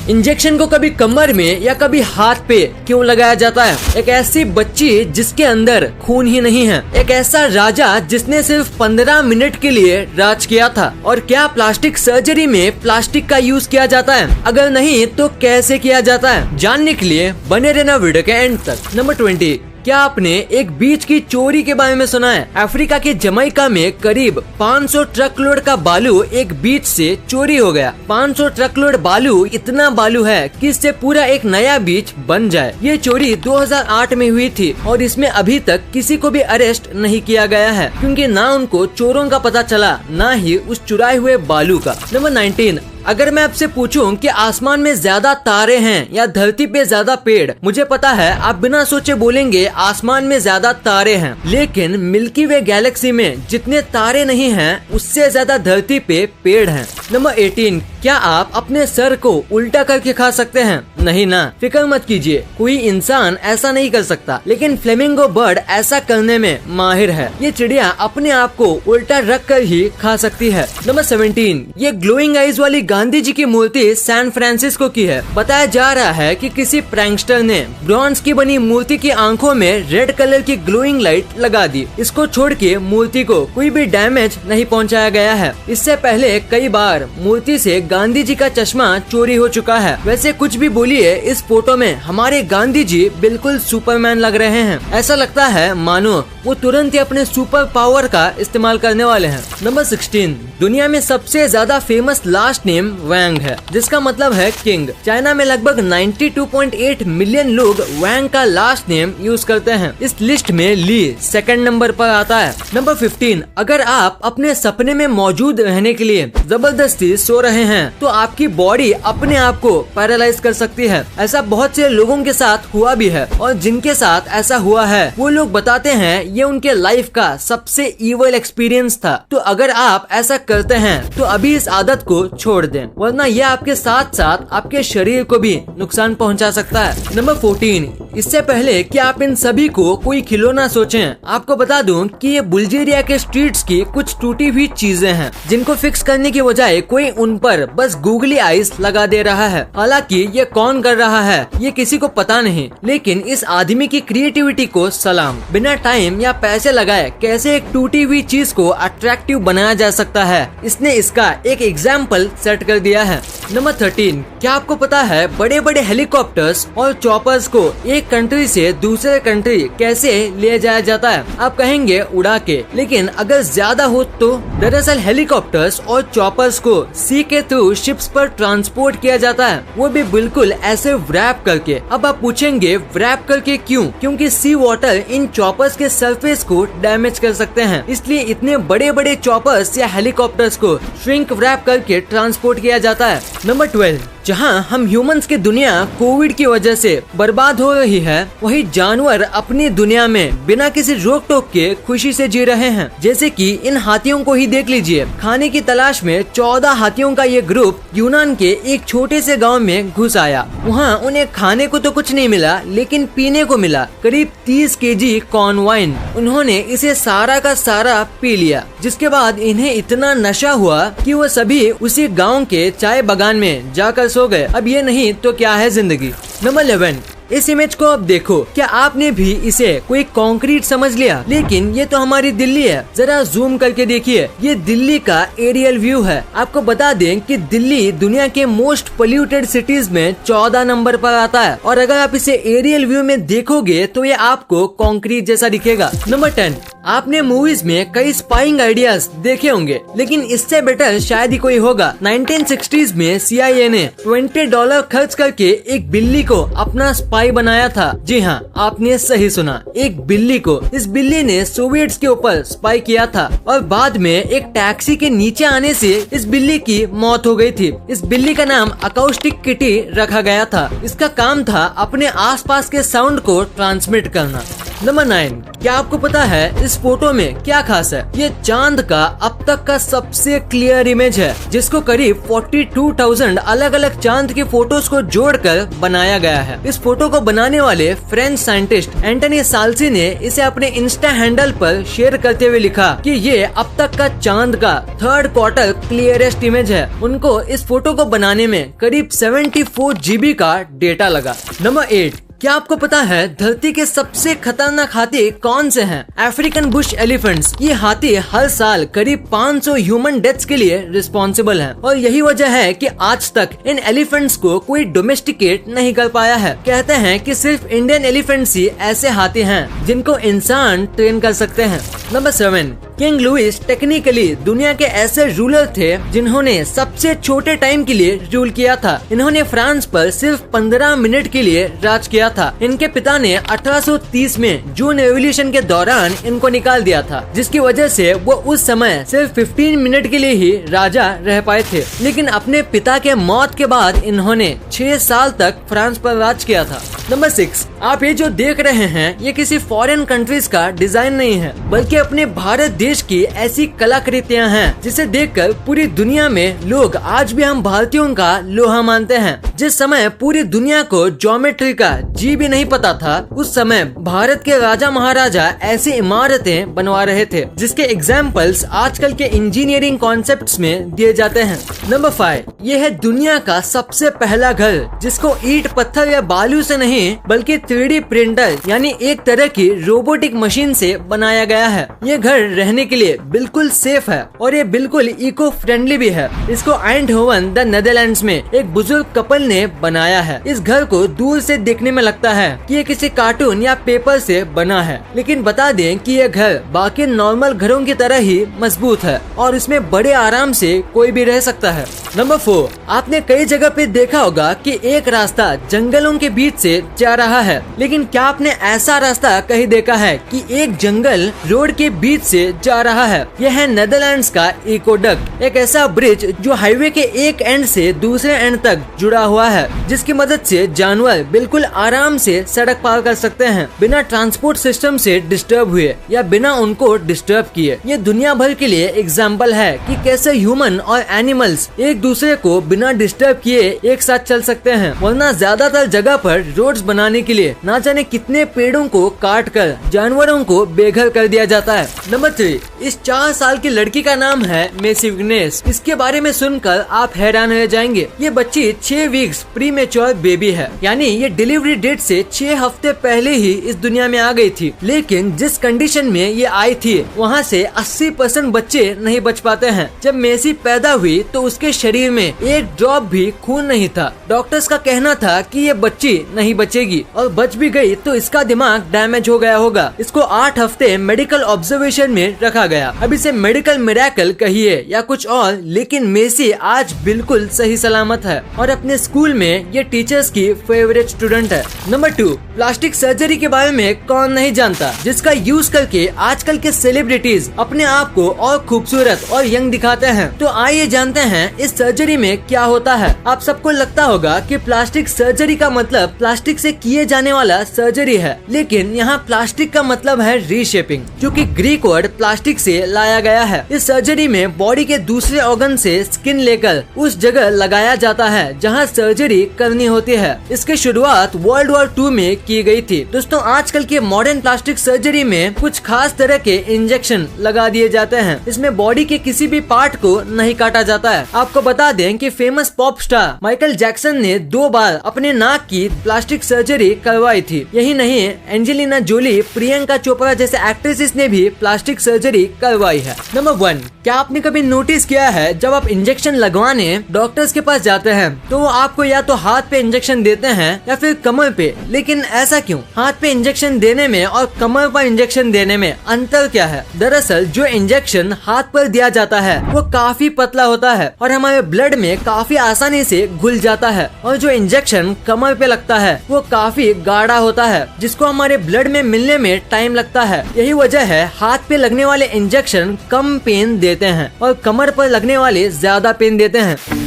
Injection को कभी कमर में या कभी हाथ पे क्यों लगाया जाता है? एक ऐसी बच्ची जिसके अंदर खून ही नहीं है, एक ऐसा राजा जिसने सिर्फ 15 मिनट के लिए राज किया था। और क्या प्लास्टिक सर्जरी में प्लास्टिक का यूज किया जाता है? अगर नहीं तो कैसे किया जाता है? जानने के लिए बने रहना वीडियो के एंड तक। नंबर 20, क्या आपने एक बीच की चोरी के बारे में सुना है? अफ्रीका के जमैका में करीब 500 ट्रक लोड का बालू एक बीच से चोरी हो गया। 500 ट्रक लोड बालू इतना बालू है कि इससे पूरा एक नया बीच बन जाए। ये चोरी 2008 में हुई थी और इसमें अभी तक किसी को भी अरेस्ट नहीं किया गया है, क्योंकि ना उनको चोरों का पता चला ना ही उस चुराए हुए बालू का। नंबर 19, अगर मैं आपसे पूछूं कि आसमान में ज्यादा तारे हैं या धरती पे ज्यादा पेड़, मुझे पता है आप बिना सोचे बोलेंगे आसमान में ज्यादा तारे हैं, लेकिन मिल्की वे गैलेक्सी में जितने तारे नहीं हैं उससे ज्यादा धरती पे पेड़ हैं। नंबर 18, क्या आप अपने सर को उल्टा करके खा सकते हैं? नहीं ना, फिक्र मत कीजिए, कोई इंसान ऐसा नहीं कर सकता, लेकिन फ्लेमिंगो बर्ड ऐसा करने में माहिर है। ये चिड़िया अपने आप को उल्टा रख कर ही खा सकती है। नंबर 17, ये ग्लोइंग आईज वाली गांधी जी की मूर्ति सैन फ्रांसिस्को की है। बताया जा रहा है कि किसी प्रैंकस्टर ने ब्रॉन्ज की बनी मूर्ति की आंखों में रेड कलर की ग्लोइंग लाइट लगा दी। इसको छोड़ के मूर्ति को कोई भी डैमेज नहीं पहुंचाया गया है। इससे पहले कई बार मूर्ति से गांधी जी का चश्मा चोरी हो चुका है। वैसे कुछ भी बोलिए, इस फोटो में हमारे गांधी जी बिल्कुल सुपरमैन लग रहे हैं। ऐसा लगता है मानो वो तुरंत ही अपने सुपर पावर का इस्तेमाल करने वाले हैं। नंबर 16, दुनिया में सबसे ज्यादा फेमस लास्ट नेम वैंग है, जिसका मतलब है किंग। चाइना में लगभग 92.8 मिलियन लोग वैंग का लास्ट नेम यूज करते हैं। इस लिस्ट में ली सेकंड नंबर पर आता है। नंबर 15, अगर आप अपने सपने में मौजूद रहने के लिए जबरदस्ती सो रहे हैं तो आपकी बॉडी अपने आप को पैरालाइज कर सकती है। ऐसा बहुत से लोगों के साथ हुआ भी है, और जिनके साथ ऐसा हुआ है वो लोग बताते हैं ये उनके लाइफ का सबसे इविल एक्सपीरियंस था। तो अगर आप ऐसा करते हैं तो अभी इस आदत को छोड़ दें, वरना यह आपके साथ साथ आपके शरीर को भी नुकसान पहुंचा सकता है। नंबर 14, इससे पहले कि आप इन सभी को कोई खिलौना सोचें, आपको बता दूं कि ये बुल्गारिया के स्ट्रीट्स की कुछ टूटी हुई चीजें हैं, जिनको फिक्स करने की बजाय कोई उन पर बस गूगली आइज लगा दे रहा है। हालांकि ये कौन कर रहा है ये किसी को पता नहीं, लेकिन इस आदमी की क्रिएटिविटी को सलाम। बिना टाइम या पैसे लगाए कैसे एक टूटी हुई चीज को अट्रैक्टिव बनाया जा सकता है, इसने इसका एक एग्जाम्पल सेट कर दिया है। नंबर 13, क्या आपको पता है बड़े बड़े हेलीकॉप्टर्स और चॉपर्स को एक कंट्री से दूसरे कंट्री कैसे ले जाया जाता है? आप कहेंगे उड़ा के, लेकिन अगर ज्यादा हो तो दरअसल हेलीकॉप्टर्स और चॉपर्स को सी के थ्रू शिप्स पर ट्रांसपोर्ट किया जाता है, वो भी बिल्कुल ऐसे व्रैप करके। अब आप पूछेंगे व्रैप करके क्यों? क्योंकि सी वाटर इन चॉपर्स के सरफेस को डैमेज कर सकते हैं, इसलिए इतने बड़े बड़े चॉपर्स या हेलीकॉप्टर्स को श्रिंक व्रैप करके ट्रांसपोर्ट किया जाता है। नंबर 12, जहां हम ह्यूमंस की दुनिया कोविड की वजह से बर्बाद हो रही है, वही जानवर अपनी दुनिया में बिना किसी रोक टोक के खुशी से जी रहे हैं। जैसे कि इन हाथियों को ही देख लीजिए। खाने की तलाश में 14 हाथियों का ये ग्रुप यूनान के एक छोटे से गांव में घुस आया। वहां उन्हें खाने को तो कुछ नहीं मिला, लेकिन पीने को मिला करीब 30 केजी कॉर्न वाइन। उन्होंने इसे सारा का सारा पी लिया, जिसके बाद इन्हें इतना नशा हुआ कि वो सभी उसी गाँव के चाय बागान में जाकर सो गए। अब ये नहीं तो क्या है जिंदगी। नंबर 11, इस इमेज को अब देखो, क्या आपने भी इसे कोई कंक्रीट समझ लिया? लेकिन ये तो हमारी दिल्ली है। जरा जूम करके देखिए, ये दिल्ली का एरियल व्यू है। आपको बता दें कि दिल्ली दुनिया के मोस्ट पोल्यूटेड सिटीज में 14 नंबर पर आता है, और अगर आप इसे एरियल व्यू में देखोगे तो ये आपको कंक्रीट जैसा दिखेगा। नंबर 10, आपने मूवीज में कई स्पाइंग आइडियाज देखे होंगे, लेकिन इससे बेटर शायद ही कोई होगा। 1960s में CIA ने $20 खर्च करके एक बिल्ली को अपना स्पाई बनाया था। जी हाँ, आपने सही सुना, एक बिल्ली को। इस बिल्ली ने सोवियट्स के ऊपर स्पाई किया था, और बाद में एक टैक्सी के नीचे आने से इस बिल्ली की मौत हो गई थी। इस बिल्ली का नाम अकाउस्टिक किटी रखा गया था। इसका काम था अपने आसपास के साउंड को ट्रांसमिट करना। नंबर 9, क्या आपको पता है इस फोटो में क्या खास है? ये चांद का अब तक का सबसे क्लियर इमेज है, जिसको करीब 42,000 अलग अलग चांद के फोटोज को जोड़कर बनाया गया है। इस फोटो को बनाने वाले फ्रेंच साइंटिस्ट एंटनी साल्सी ने इसे अपने इंस्टा हैंडल पर शेयर करते हुए लिखा कि ये अब तक का चांद का 3rd क्वार्टर क्लियरेस्ट इमेज है। उनको इस फोटो को बनाने में करीब 74 GB का डेटा लगा। नंबर 8, क्या आपको पता है धरती के सबसे खतरनाक हाथी कौन से हैं? African Bush elephants. ये हाथी हर साल करीब 500 ह्यूमन डेथ्स के लिए रिस्पॉन्सिबल हैं और यही वजह है कि आज तक इन एलिफेंट्स को कोई डोमेस्टिकेट नहीं कर पाया है। कहते हैं कि सिर्फ इंडियन एलिफेंट्स ही ऐसे हाथी हैं जिनको इंसान ट्रेन कर सकते हैं। नंबर 7, किंग लुइस टेक्निकली दुनिया के ऐसे रूलर थे जिन्होंने सबसे छोटे टाइम के लिए रूल किया था। इन्होंने फ्रांस पर सिर्फ 15 मिनट के लिए राज किया था। इनके पिता ने 1830 में जून रेवोल्यूशन के दौरान इनको निकाल दिया था, जिसकी वजह से वो उस समय सिर्फ 15 मिनट के लिए ही राजा रह पाए थे। लेकिन अपने पिता के मौत के बाद इन्होंने 6 साल तक फ्रांस पर राज किया था। नंबर 6, आप ये जो देख रहे हैं ये किसी फॉरेन कंट्रीज का डिजाइन नहीं है, बल्कि अपने भारत देश की ऐसी कलाकृतियां हैं जिसे देखकर पूरी दुनिया में लोग आज भी हम भारतीयों का लोहा मानते हैं। जिस समय पूरी दुनिया को ज्योमेट्री का जी भी नहीं पता था, उस समय भारत के राजा महाराजा ऐसी इमारतें बनवा रहे थे जिसके एग्जाम्पल्स आजकल के इंजीनियरिंग कॉन्सेप्ट्स में दिए जाते हैं। नंबर 5, ये है दुनिया का सबसे पहला घर जिसको ईंट पत्थर या बालू से नहीं बल्कि 3D प्रिंटर यानी एक तरह की रोबोटिक मशीन से बनाया गया है। ये घर रहने के लिए बिल्कुल सेफ है और ये बिल्कुल इको फ्रेंडली भी है। इसको आइंडहोवन द नेदरलैंड्स में एक बुजुर्ग कपल ने बनाया है। इस घर को दूर से देखने में लगता है कि ये किसी कार्टून या पेपर से बना है, लेकिन बता दें कि ये घर बाकी नॉर्मल घरों की तरह ही मजबूत है और इसमें बड़े आराम से कोई भी रह सकता है। नंबर 4, आपने कई जगह पे देखा होगा कि एक रास्ता जंगलों के बीच से जा रहा है, लेकिन क्या आपने ऐसा रास्ता कहीं देखा है कि एक जंगल रोड के बीच से जा रहा है? यह है नेदरलैंड्स का इकोडक्ट, एक ऐसा ब्रिज जो हाईवे के एक एंड से दूसरे एंड तक जुड़ा हुआ है, जिसकी मदद से जानवर बिल्कुल आराम से सड़क पार कर सकते हैं बिना ट्रांसपोर्ट सिस्टम से डिस्टर्ब हुए या बिना उनको डिस्टर्ब किए। ये दुनिया भर के लिए एग्जाम्पल है कि कैसे ह्यूमन और एनिमल्स एक दूसरे को बिना डिस्टर्ब किए एक साथ चल सकते हैं, वरना ज्यादातर जगह पर रोड्स बनाने के लिए ना जाने कितने पेड़ों को काट कर जानवरों को बेघर कर दिया जाता है। नंबर 3, इस 4 साल की लड़की का नाम है मेसी विग्नेस। इसके बारे में सुनकर आप हैरान रह जाएंगे। ये बच्ची 6 वीक्स प्रीमेच्योर बेबी है, यानी ये डिलीवरी डेट से 6 हफ्ते पहले ही इस दुनिया में आ गई थी। लेकिन जिस कंडीशन में ये आई थी वहाँ से 80% बच्चे नहीं बच पाते हैं। जब मेसी पैदा हुई तो उसके शरीर में एक ड्रॉप भी खून नहीं था। डॉक्टर्स का कहना था कि ये बच्ची नहीं बचेगी और बच भी गई तो इसका दिमाग डैमेज हो गया होगा। इसको 8 हफ्ते मेडिकल ऑब्जर्वेशन में रखा गया। अब इसे मेडिकल मिरेकल कहिए या कुछ और, लेकिन मेसी आज बिल्कुल सही सलामत है और अपने स्कूल में ये टीचर्स की फेवरेट स्टूडेंट है। नंबर 2, प्लास्टिक सर्जरी के बारे में कौन नहीं जानता, जिसका यूज करके आजकल के सेलिब्रिटीज अपने आप को और खूबसूरत और यंग दिखाते हैं। तो आइए जानते हैं इस सर्जरी में क्या होता है। आप सबको लगता होगा कि प्लास्टिक सर्जरी का मतलब प्लास्टिक से किए जाने वाला सर्जरी है, लेकिन यहाँ प्लास्टिक का मतलब है रीशेपिंग, जो कि ग्रीक वर्ड प्लास्टिक से लाया गया है। इस सर्जरी में बॉडी के दूसरे ऑर्गन से स्किन लेकर उस जगह लगाया जाता है जहाँ सर्जरी करनी होती है। इसकी शुरुआत वर्ल्ड वॉर 2 में की गई थी। दोस्तों, आजकल के मॉडर्न प्लास्टिक सर्जरी में कुछ खास तरह के इंजेक्शन लगा दिए जाते हैं। इसमें बॉडी के किसी भी पार्ट को नहीं काटा जाता है। आपको बता दें कि famous pop star Michael Jackson ने 2 बार अपने नाक की प्लास्टिक सर्जरी करवाई थी। यही नहीं, एंजेलिना जोली, प्रियंका चोपड़ा जैसे एक्ट्रेसेस ने भी प्लास्टिक सर्जरी करवाई है। नंबर 1, क्या आपने कभी नोटिस किया है जब आप इंजेक्शन लगवाने डॉक्टर्स के पास जाते हैं तो वो आपको या तो हाथ पे इंजेक्शन देते हैं या फिर कमर पे, लेकिन ऐसा क्यों? हाथ पे इंजेक्शन देने में और कमर पर इंजेक्शन देने में अंतर क्या है? दरअसल जो इंजेक्शन हाथ पर दिया जाता है वो काफी पतला होता है और हमारे ब्लड में काफी आसानी से घुल जाता है, और जो इंजेक्शन कमर पे लगता है वो काफी गाढ़ा होता है जिसको हमारे ब्लड में मिलने में टाइम लगता है। यही वजह है हाथ पे लगने वाले इंजेक्शन कम पेन देते हैं और कमर पर लगने वाले ज्यादा पेन देते हैं।